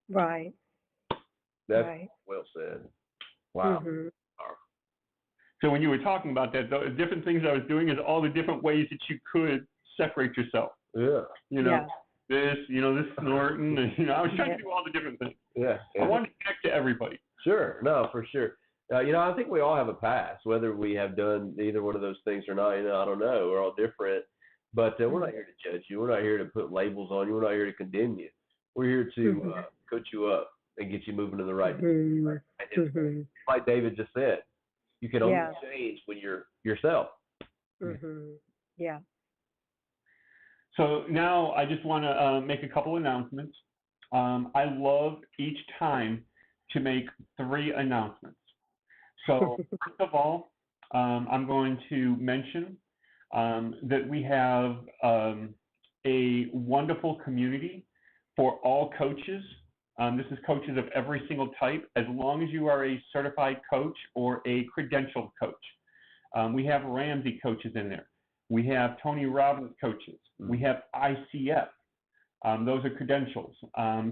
Right. That's well said. Wow. So when you were talking about that, the different things I was doing is all the different ways that you could separate yourself. Yeah. This snorting, I was trying to do all the different things. Yeah. I wanted to connect to everybody. Sure. No, for sure. I think we all have a past, whether we have done either one of those things or not. I don't know. We're all different. But we're not here to judge you. We're not here to put labels on you. We're not here to condemn you. We're here to coach you up and get you moving in the right direction. Like David just said, you can only change when you're yourself. Yeah. So now I just want to make a couple announcements. I love each time to make 3 announcements. So first of all, I'm going to mention that we have a wonderful community for all coaches. This is coaches of every single type, as long as you are a certified coach or a credentialed coach. We have Ramsey coaches in there. We have Tony Robbins coaches. We have ICF. Those are credentials.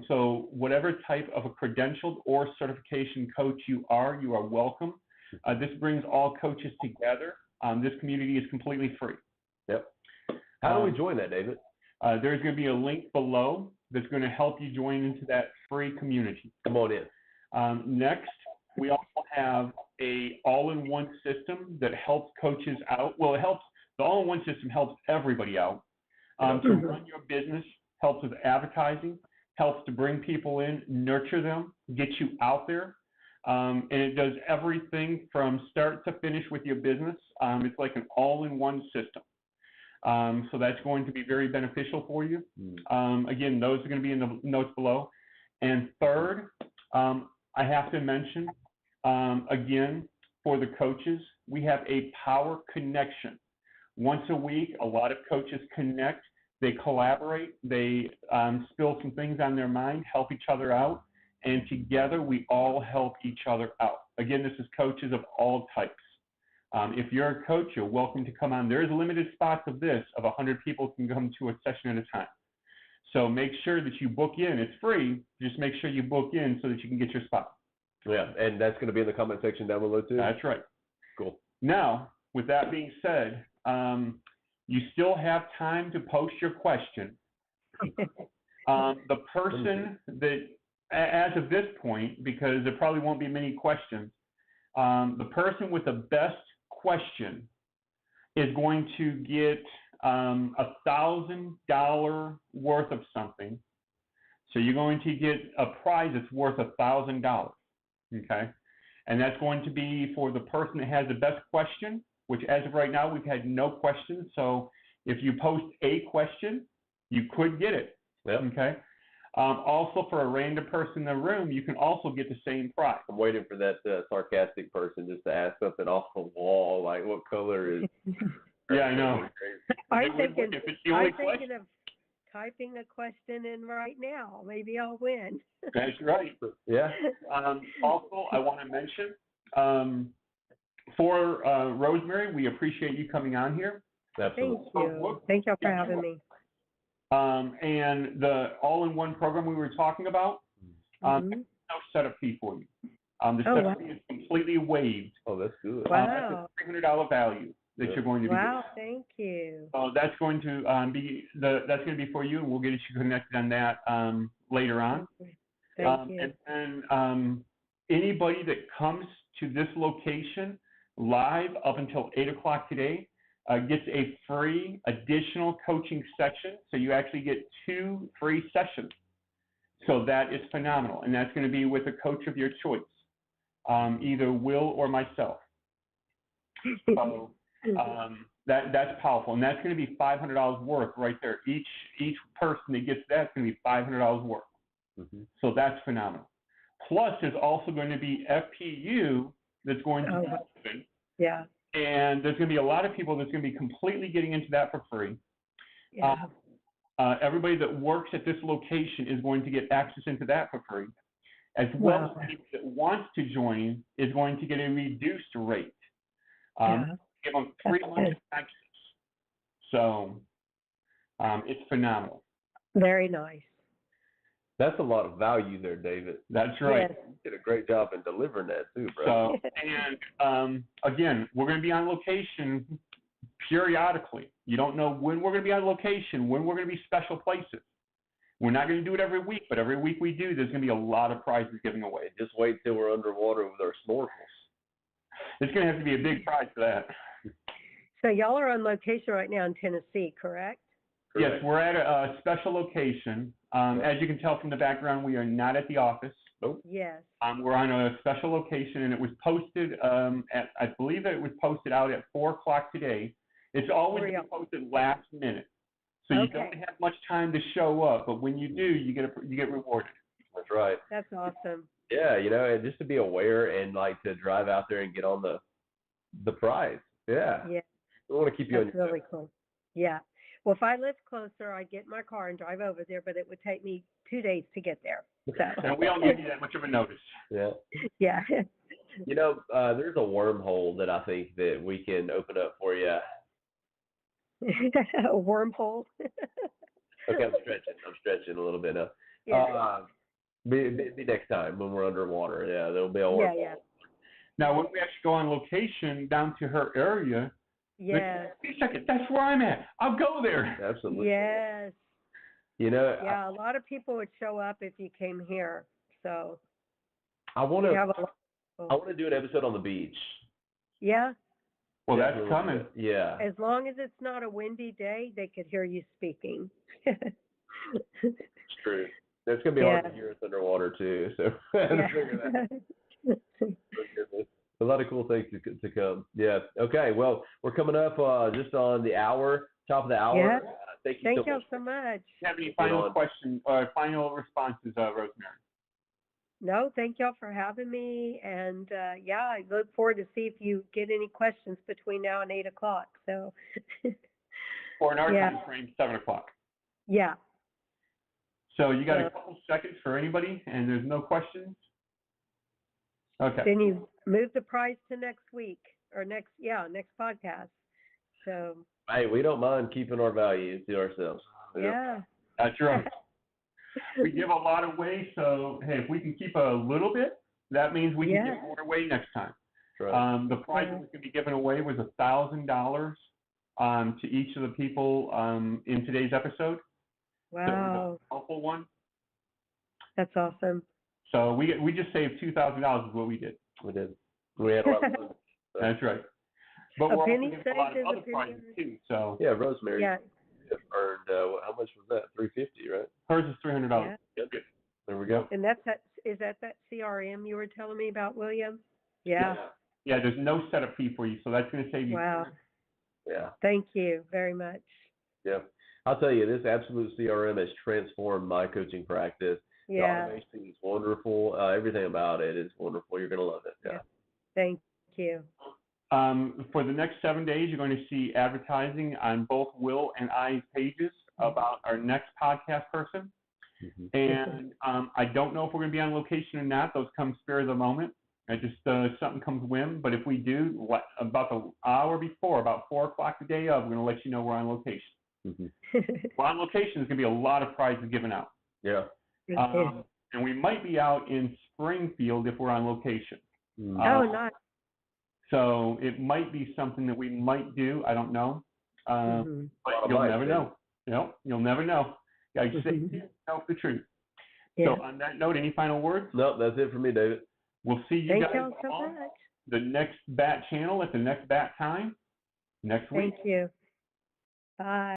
So whatever type of a credentialed or certification coach you are welcome. This brings all coaches together. This community is completely free. Yep. How do we join that, David? There's going to be a link below that's going to help you join into that free community. Come on in. Next, we also have a all-in-one system that helps coaches out. Well, the all-in-one system helps everybody out. To run your business, helps with advertising, helps to bring people in, nurture them, get you out there. And it does everything from start to finish with your business. It's like an all-in-one system. So that's going to be very beneficial for you. Again, those are going to be in the notes below. And third, I have to mention, again, for the coaches, we have a power connection. Once a week, a lot of coaches connect. They collaborate. They spill some things on their mind, help each other out. And together, we all help each other out. Again, this is coaches of all types. If you're a coach, you're welcome to come on. There's limited spots of this, of 100 people can come to a session at a time. So make sure that you book in. It's free. Just make sure you book in so that you can get your spot. Yeah, and that's going to be in the comment section down below too? That's right. Cool. Now, with that being said, you still have time to post your question. The person that, as of this point, because there probably won't be many questions, the person with the best question is going to get $1,000 worth of something. So you're going to get a prize that's worth $1,000, okay? And that's going to be for the person that has the best question, which as of right now, we've had no questions. So if you post a question, you could get it, okay? Also, for a random person in the room, you can also get the same prize. I'm waiting for that sarcastic person just to ask something off the wall, like what color is. Yeah, I know. I'm thinking if it's the only of typing a question in right now. Maybe I'll win. That's right. Yeah. Also, I want to mention, for Rose Mery, we appreciate you coming on here. Absolutely. Thank you. Thank you for having me. And the all-in-one program we were talking about, no setup fee for you. The setup fee is completely waived. Oh, that's good. Wow. That's a $300 value that you're going to be getting. Wow, thank you. So that's going to that's going to be for you, and we'll get you connected on that later on. Thank you. And then anybody that comes to this location live up until 8 o'clock today gets a free additional coaching section. So you actually get 2 free sessions. So that is phenomenal. And that's going to be with a coach of your choice, either Will or myself. So that's powerful. And that's going to be $500 worth right there. Each person that gets that is going to be $500 worth. So that's phenomenal. Plus, there's also going to be FPU that's going to happen. Yeah. And there's going to be a lot of people that's going to be completely getting into that for free. Yeah. Everybody that works at this location is going to get access into that for free, as well as people that wants to join is going to get a reduced rate. Give them 3 months access. So it's phenomenal. Very nice. That's a lot of value there, David. That's right. Yes. You did a great job in delivering that too, bro. So, and again, we're going to be on location periodically. You don't know when we're going to be on location, when we're going to be special places. We're not going to do it every week, but every week we do, there's going to be a lot of prizes giving away. Just wait till we're underwater with our snorkels. It's going to have to be a big prize for that. So y'all are on location right now in Tennessee, correct? Yes, we're at a special location. As you can tell from the background, we are not at the office. Nope. Yes. We're on a special location, and it was posted I believe that it was posted out at 4 o'clock today. It's always posted last minute, so you don't have much time to show up. But when you do, you get rewarded. That's right. That's awesome. Yeah, and just to be aware and like to drive out there and get on the prize. Yeah. Yeah. We want to keep you on your That's really cool. Yeah. Well, if I lived closer, I'd get in my car and drive over there, but it would take me 2 days to get there. So. And we don't give you that much of a notice. Yeah. Yeah. There's a wormhole that I think that we can open up for you. A wormhole. Okay, I'm stretching a little bit now. Yeah. Be next time when we're underwater. Yeah, there'll be a wormhole. Yeah. Now, when we actually go on location down to her area, yes. Wait a second, that's where I'm at. I'll go there. Absolutely. Yes. Yeah, a lot of people would show up if you came here. So I want to do an episode on the beach. Yeah. Well, that's coming. Yeah. As long as it's not a windy day, they could hear you speaking. It's true. It's going to be hard to hear us underwater, too. So I had to figure that out. A lot of cool things to come. Yeah. Okay. Well, we're coming up just on the hour, top of the hour. Yeah. Thank you so much. Do you have any final questions or final responses, Rose Mery? No, thank y'all for having me. And I look forward to see if you get any questions between now and 8 o'clock. So. Or in our time frame, 7 o'clock. Yeah. So you got a couple seconds for anybody, and there's no questions? Okay. Then you move the prize to next week or next podcast. So. Hey, we don't mind keeping our values to ourselves. Yeah. That's right. We give a lot away, so hey, if we can keep a little bit, that means we can give more away next time. Right. The prize that was going to be given away was $1,000 to each of the people in today's episode. Wow. So it was a helpful one. That's awesome. So we just saved $2,000 is what we did. We did. We had a lot of fun. So. That's right. But we're also penny giving a lot of other saved is a prizes penny. too. So yeah, Rose Mery earned how much was that? $350, right? Hers is $300. Yeah. Yep. There we go. And is that CRM you were telling me about, William? Yeah. There's no setup fee for you, so that's going to save you. Wow. Yeah. Thank you very much. Yeah. I'll tell you, this Absolute CRM has transformed my coaching practice. Yeah. The automation is wonderful. Everything about it is wonderful. You're going to love it. Yeah. Thank you. For the next 7 days, you're going to see advertising on both Will and I's pages about our next podcast person. Mm-hmm. And I don't know if we're going to be on location or not. Those come spur of the moment. Something comes whim. But if we do, about the hour before, about 4 o'clock the day of, we're going to let you know we're on location. Mm-hmm. Well, on location, there's going to be a lot of prizes given out. Yeah. And we might be out in Springfield if we're on location. Nice. So it might be something that we might do. I don't know. But you'll never know. You'll never know. I say tell the truth. Yeah. So on that note, any final words? No, that's it for me, David. We'll see you guys on the next bat channel at the next bat time next week. Thank you. Bye.